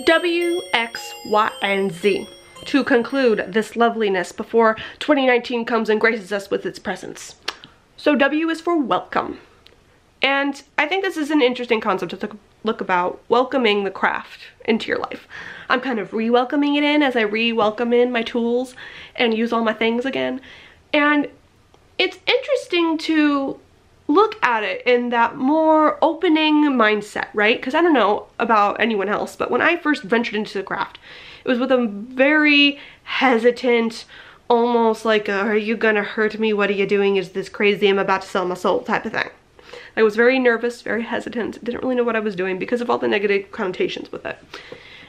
WXYZ to conclude this loveliness before 2019 comes and graces us with its presence. So W is for welcome. And I think this is an interesting concept to look about welcoming the craft into your life. I'm kind of re-welcoming it in as I re-welcome in my tools and use all my things again. And it's interesting to look at it in that more opening mindset, right? Because I don't know about anyone else, but when I first ventured into the craft, it was with a very hesitant, almost like a, are you gonna hurt me? What are you doing? Is this crazy? I'm about to sell my soul type of thing. I was very nervous, very hesitant, didn't really know what I was doing because of all the negative connotations with it.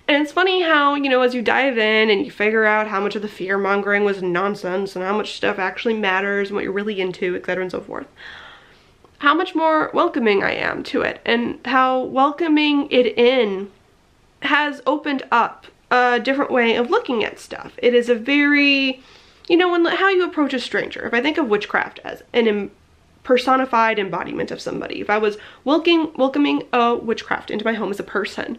And it's funny how, you know, as you dive in and you figure out how much of the fear mongering was nonsense and how much stuff actually matters and what you're really into, etc. and so forth, how much more welcoming I am to it, and how welcoming it in has opened up a different way of looking at stuff. It is a very, you know, how you approach a stranger. If I think of witchcraft as an personified embodiment of somebody, if I was welcoming a witchcraft into my home as a person,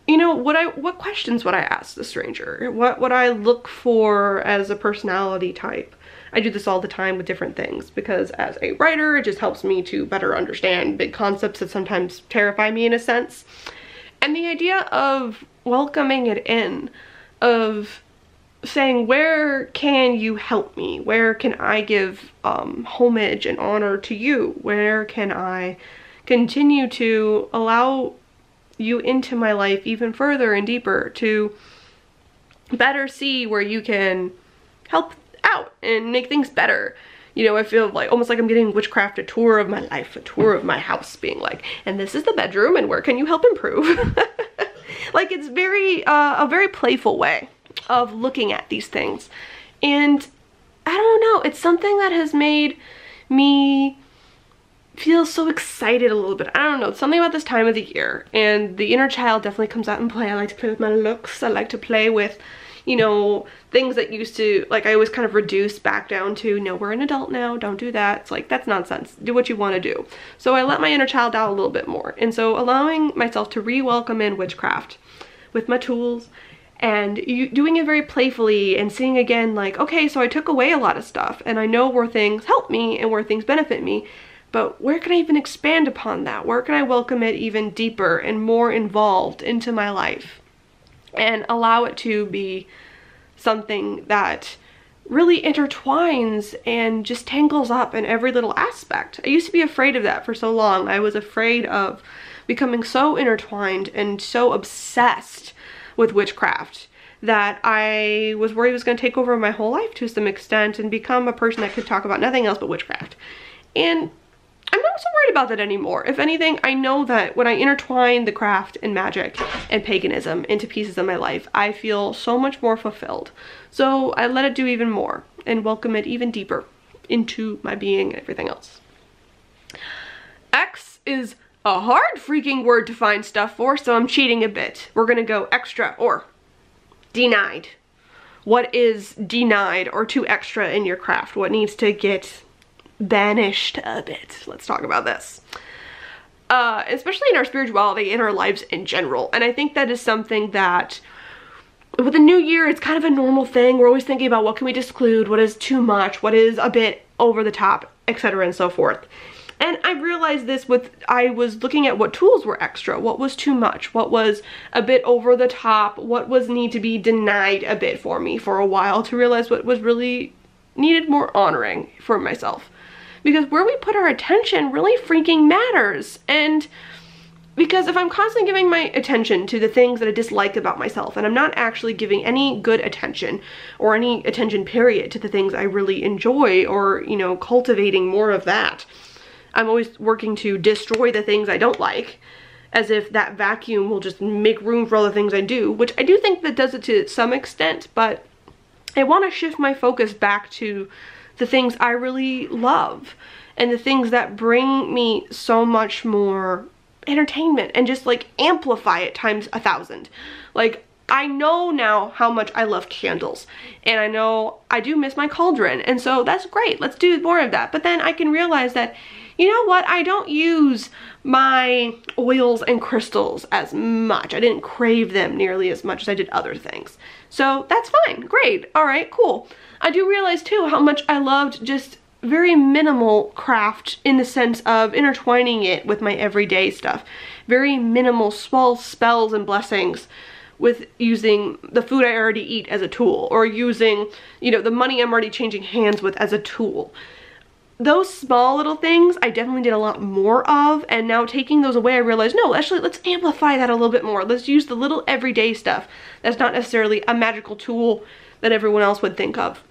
you know, what questions would I ask the stranger? What would I look for as a personality type? I do this all the time with different things because as a writer, it just helps me to better understand big concepts that sometimes terrify me in a sense. And the idea of welcoming it in, of saying, where can you help me? Where can I give homage and honor to you? Where can I continue to allow you into my life even further and deeper to better see where you can help out and make things better? You know, I feel like almost like I'm getting witchcraft a tour of my life, a tour of my house, being like, and this is the bedroom and where can you help improve? Like, it's very a very playful way of looking at these things. And I don't know, it's something that has made me feel so excited a little bit. I don't know, something about this time of the year, and the inner child definitely comes out in play. I like to play with my looks. I like to play with, you know, things that used to, like, I always kind of reduce back down to, no, we're an adult now, don't do that. It's like, that's nonsense. Do what you want to do. So I let my inner child out a little bit more. And so allowing myself to re-welcome in witchcraft with my tools and doing it very playfully and seeing again, like, okay, so I took away a lot of stuff and I know where things help me and where things benefit me, but where can I even expand upon that? Where can I welcome it even deeper and more involved into my life and allow it to be something that really intertwines and just tangles up in every little aspect? I used to be afraid of that for so long. I was afraid of becoming so intertwined and so obsessed with witchcraft that I was worried it was going to take over my whole life to some extent and become a person that could talk about nothing else but witchcraft. And I'm not so worried about that anymore. If anything, I know that when I intertwine the craft and magic and paganism into pieces of my life, I feel so much more fulfilled. So I let it do even more and welcome it even deeper into my being and everything else. X is a hard freaking word to find stuff for, so I'm cheating a bit. We're gonna go extra or denied. What is denied or too extra in your craft? What needs to get banished a bit? Let's talk about this. Especially in our spirituality, in our lives in general. And I think that is something that with the new year, it's kind of a normal thing. We're always thinking about what can we exclude, what is too much, what is a bit over the top, etc. and so forth. And I realized this I was looking at what tools were extra, what was too much, what was a bit over the top, what was need to be denied a bit for me for a while, to realize what was really needed more honoring for myself. Because where we put our attention really freaking matters. And because if I'm constantly giving my attention to the things that I dislike about myself, and I'm not actually giving any good attention or any attention period to the things I really enjoy, or, you know, cultivating more of that, I'm always working to destroy the things I don't like, as if that vacuum will just make room for all the things I do, which I do think that does it to some extent, but I want to shift my focus back to the things I really love and the things that bring me so much more entertainment and just like amplify it times 1,000. Like, I know now how much I love candles, and I know I do miss my cauldron, and so that's great. Let's do more of that. But then I can realize that, you know what, I don't use my oils and crystals as much. I didn't crave them nearly as much as I did other things. So that's fine, great, all right, cool. I do realize too how much I loved just very minimal craft in the sense of intertwining it with my everyday stuff. Very minimal small spells and blessings with using the food I already eat as a tool, or using, you know, the money I'm already changing hands with as a tool. Those small little things I definitely did a lot more of, and now taking those away I realized, no, actually let's amplify that a little bit more. Let's use the little everyday stuff that's not necessarily a magical tool that everyone else would think of.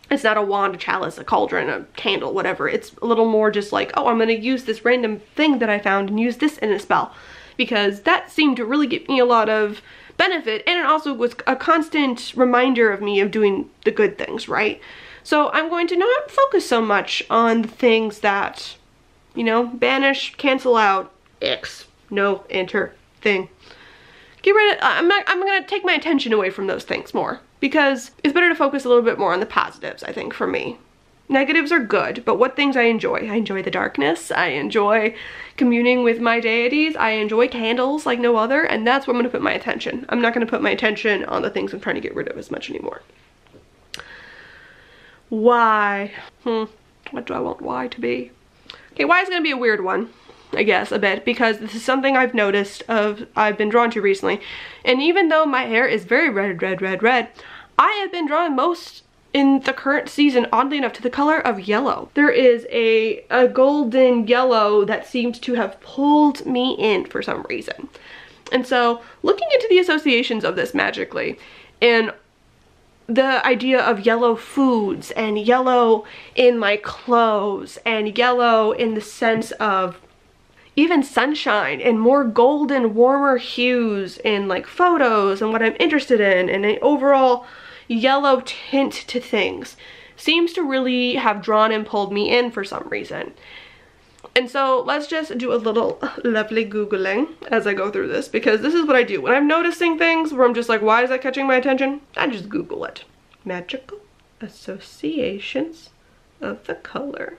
It's not a wand, a chalice, a cauldron, a candle, whatever. It's a little more just like, oh, I'm gonna use this random thing that I found and use this in a spell, because that seemed to really give me a lot of benefit, and it also was a constant reminder of me of doing the good things, right? So I'm going to not focus so much on the things that, you know, banish, cancel out, X, no, enter, thing. Get rid of, I'm gonna take my attention away from those things more, because it's better to focus a little bit more on the positives, I think, for me. Negatives are good, but what things I enjoy? I enjoy the darkness, I enjoy communing with my deities, I enjoy candles like no other, and that's where I'm gonna put my attention. I'm not gonna put my attention on the things I'm trying to get rid of as much anymore. Why? What do I want why to be? Okay, why is gonna be a weird one, I guess, a bit, because this is something I've noticed I've been drawn to recently. And even though my hair is very red, I have been drawn most in the current season, oddly enough, to the color of yellow. There is a golden yellow that seems to have pulled me in for some reason. And so, looking into the associations of this magically, and the idea of yellow foods, and yellow in my clothes, and yellow in the sense of even sunshine, and more golden, warmer hues in like photos and what I'm interested in, and an overall yellow tint to things seems to really have drawn and pulled me in for some reason. And so let's just do a little lovely Googling as I go through this, because this is what I do. When I'm noticing things where I'm just like, why is that catching my attention? I just Google it. Magical associations of the color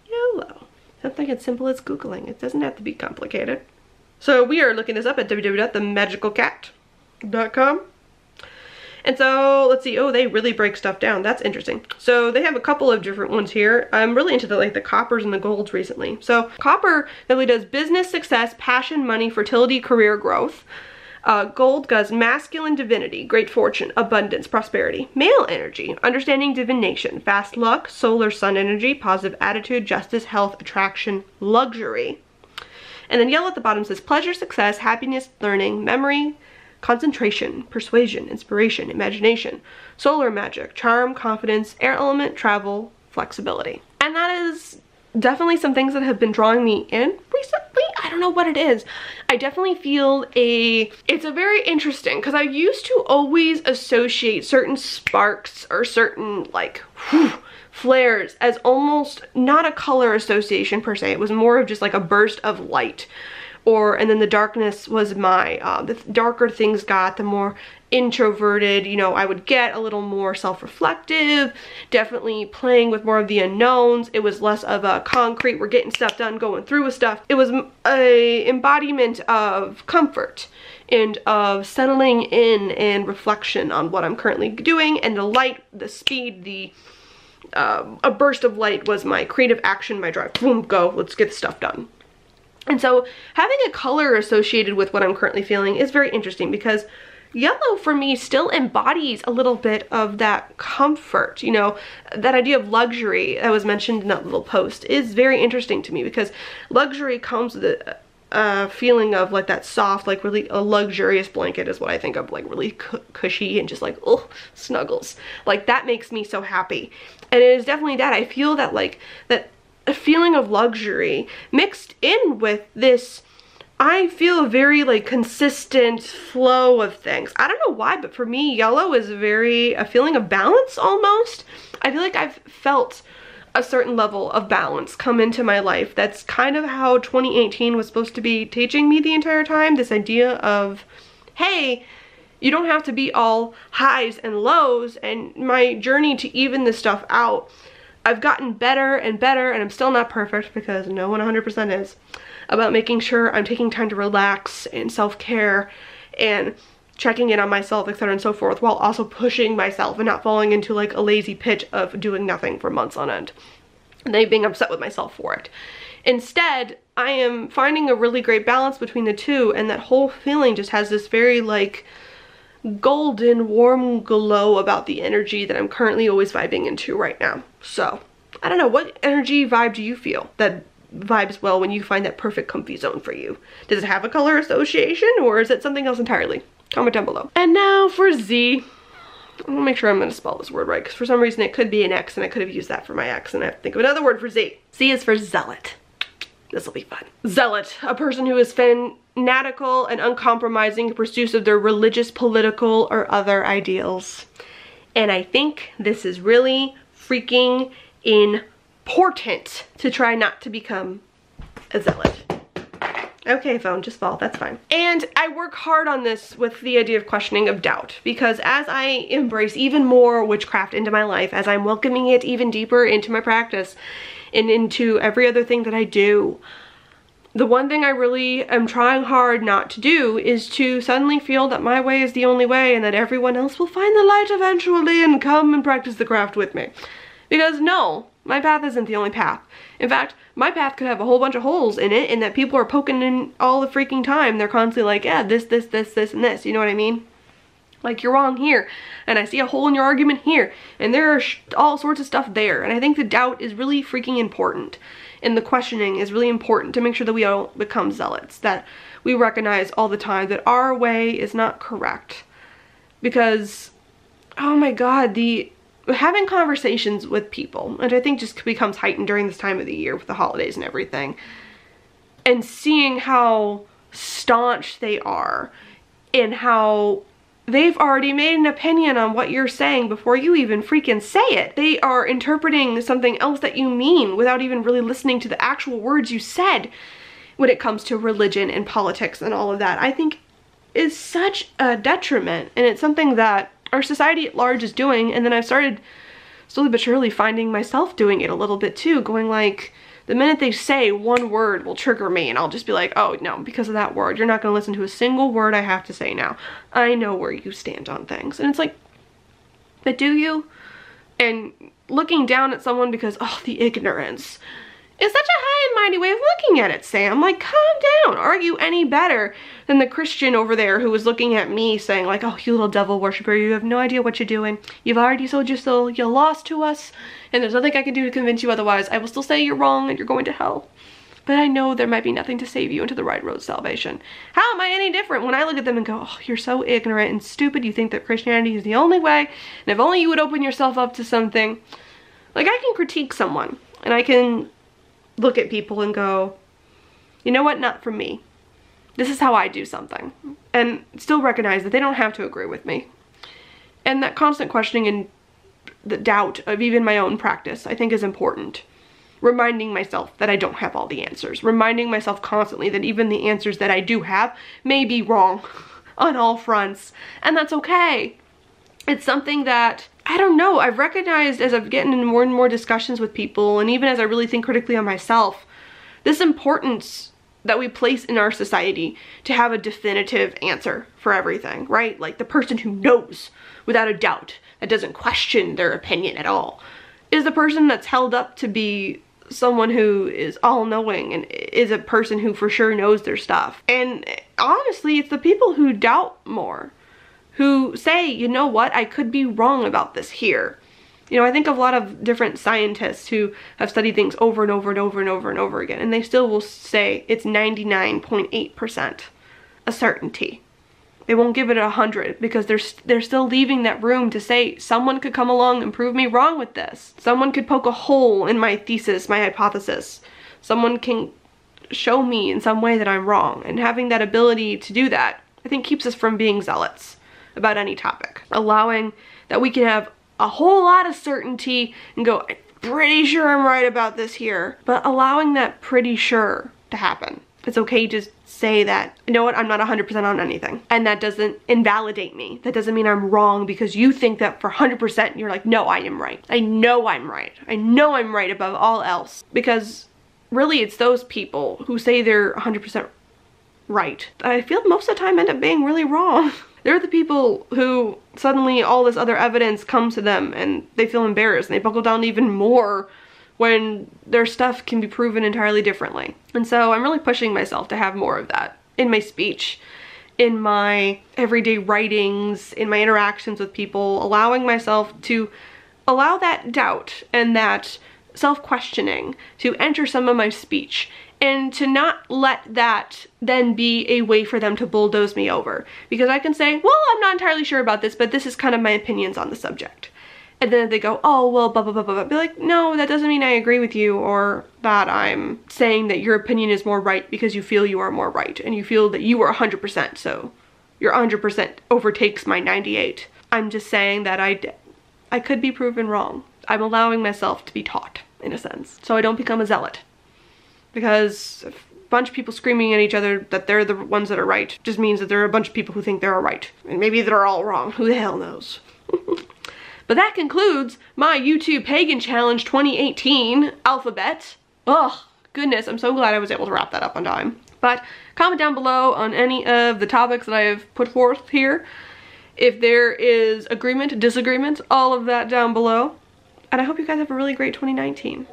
yellow. Something as simple as Googling. It doesn't have to be complicated. So we are looking this up at www.themagicalcat.com. And so let's see, oh, they really break stuff down. That's interesting. So they have a couple of different ones here. I'm really into the coppers and the golds recently. So copper really does business success, passion, money, fertility, career growth. Gold does masculine divinity, great fortune, abundance, prosperity. Male energy, understanding divination, fast luck, solar sun energy, positive attitude, justice, health, attraction, luxury. And then yellow at the bottom says pleasure, success, happiness, learning, memory, concentration, persuasion, inspiration, imagination, solar magic, charm, confidence, air element, travel, flexibility. And that is definitely some things that have been drawing me in recently. I don't know what it is. I definitely feel it's a very interesting, because I used to always associate certain sparks or certain flares as almost not a color association per se. It was more of just like a burst of light. And then the darkness was my, the darker things got, the more introverted, you know, I would get, a little more self-reflective, definitely playing with more of the unknowns. It was less of a concrete, we're getting stuff done, going through with stuff. It was a embodiment of comfort and of settling in and reflection on what I'm currently doing, and the light, the speed, a burst of light was my creative action, my drive. Boom, go, let's get the stuff done. And so having a color associated with what I'm currently feeling is very interesting, because yellow for me still embodies a little bit of that comfort, you know, that idea of luxury that was mentioned in that little post is very interesting to me, because luxury comes with a feeling of like that soft, like really a luxurious blanket is what I think of, like really cushy and just like, oh, snuggles. Like that makes me so happy. And it is definitely that. I feel that a feeling of luxury mixed in with this, I feel a very consistent flow of things. I don't know why, but for me, yellow is a feeling of balance almost. I feel like I've felt a certain level of balance come into my life. That's kind of how 2018 was supposed to be teaching me the entire time. This idea of, hey, You don't have to be all highs and lows, and my journey to even this stuff out, I've gotten better and better, and I'm still not perfect because no one 100% is, about making sure I'm taking time to relax and self-care and checking in on myself, etc. and so forth, while also pushing myself and not falling into like a lazy pit of doing nothing for months on end and then being upset with myself for it. Instead, I am finding a really great balance between the two, and that whole feeling just has this very like golden warm glow about the energy that I'm currently always vibing into right now. So I don't know, what energy vibe do you feel that vibes well when you find that perfect comfy zone for you? Does it have a color association, or is it something else entirely? Comment down below. And now for Z. I'm gonna make sure I'm gonna spell this word right, because for some reason it could be an X and I could have used that for my X, and I have to think of another word for Z. Z is for zealot. This will be fun. Zealot, a person who is fanatical and uncompromising in pursuit of their religious, political, or other ideals. And I think this is really freaking important to try not to become a zealot. Okay, phone, just fall, that's fine. And I work hard on this with the idea of questioning of doubt, because as I embrace even more witchcraft into my life, as I'm welcoming it even deeper into my practice and into every other thing that I do, the one thing I really am trying hard not to do is to suddenly feel that my way is the only way and that everyone else will find the light eventually and come and practice the craft with me. Because no, my path isn't the only path. In fact, my path could have a whole bunch of holes in it, and that people are poking in all the freaking time. They're constantly like, yeah, this, and this. You know what I mean? Like, you're wrong here, and I see a hole in your argument here, and there are all sorts of stuff there. And I think the doubt is really freaking important, and the questioning is really important to make sure that we don't become zealots, that we recognize all the time that our way is not correct. Because, oh my god, having conversations with people, and I think just becomes heightened during this time of the year with the holidays and everything, and seeing how staunch they are and how they've already made an opinion on what you're saying before you even freaking say it. They are interpreting something else that you mean without even really listening to the actual words you said when it comes to religion and politics and all of that. I think is such a detriment, and it's something that our society at large is doing, and then I've started slowly but surely finding myself doing it a little bit too, going like, the minute they say one word will trigger me, and I'll just be like, oh no, because of that word, you're not gonna listen to a single word I have to say now. I know where you stand on things. And it's like, but do you? And looking down at someone because, oh, the ignorance is such a high and mighty way of looking at it, Sam. Like, calm down. Are you any better than the Christian over there who was looking at me saying like, oh, you little devil worshiper, you have no idea what you're doing. You've already sold your soul. You're lost to us, and there's nothing I can do to convince you otherwise. I will still say you're wrong and you're going to hell. But I know there might be nothing to save you into the right road to salvation. How am I any different when I look at them and go, oh, you're so ignorant and stupid. You think that Christianity is the only way, and if only you would open yourself up to something. Like, I can critique someone, and I can look at people and go, you know what, not for me. This is how I do something. And still recognize that they don't have to agree with me. And that constant questioning and the doubt of even my own practice, I think, is important. Reminding myself that I don't have all the answers. Reminding myself constantly that even the answers that I do have may be wrong on all fronts. And that's okay. It's something that, I don't know, I've recognized as I've gotten in more and more discussions with people, and even as I really think critically on myself, this importance that we place in our society to have a definitive answer for everything, right? Like the person who knows without a doubt, that doesn't question their opinion at all, is the person that's held up to be someone who is all-knowing and is a person who for sure knows their stuff. And honestly, it's the people who doubt more, who say, you know what, I could be wrong about this here. You know, I think of a lot of different scientists who have studied things over and over and over and over and over again, and they still will say it's 99.8% a certainty. They won't give it 100 because they're still leaving that room to say, someone could come along and prove me wrong with this. Someone could poke a hole in my thesis, my hypothesis. Someone can show me in some way that I'm wrong. And having that ability to do that, I think, keeps us from being zealots about any topic. Allowing that we can have a whole lot of certainty and go, I'm pretty sure I'm right about this here, but allowing that pretty sure to happen. It's okay to say that, you know what, I'm not 100% on anything. And that doesn't invalidate me. That doesn't mean I'm wrong because you think that for 100% you're like, no, I am right. I know I'm right. I know I'm right above all else. Because really it's those people who say they're 100% right. I feel most of the time end up being really wrong. They're the people who suddenly all this other evidence comes to them and they feel embarrassed and they buckle down even more when their stuff can be proven entirely differently. And so I'm really pushing myself to have more of that in my speech, in my everyday writings, in my interactions with people, allowing myself to allow that doubt and that self-questioning to enter some of my speech, and to not let that then be a way for them to bulldoze me over. Because I can say, well, I'm not entirely sure about this, but this is kind of my opinions on the subject. And then if they go, oh, well, blah, blah, blah, blah, blah, be like, no, that doesn't mean I agree with you, or that I'm saying that your opinion is more right because you feel you are more right, and you feel that you are 100%, so your 100% overtakes my 98. I'm just saying that I could be proven wrong. I'm allowing myself to be taught, in a sense, so I don't become a zealot. Because a bunch of people screaming at each other that they're the ones that are right just means that there are a bunch of people who think they're right. And maybe they're all wrong. Who the hell knows? But that concludes my YouTube Pagan Challenge 2018 alphabet. Oh, goodness, I'm so glad I was able to wrap that up on time. But comment down below on any of the topics that I have put forth here. If there is agreement, disagreement, all of that down below. And I hope you guys have a really great 2019.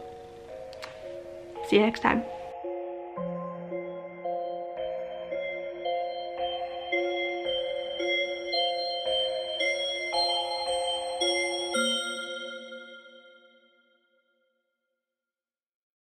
See you next time.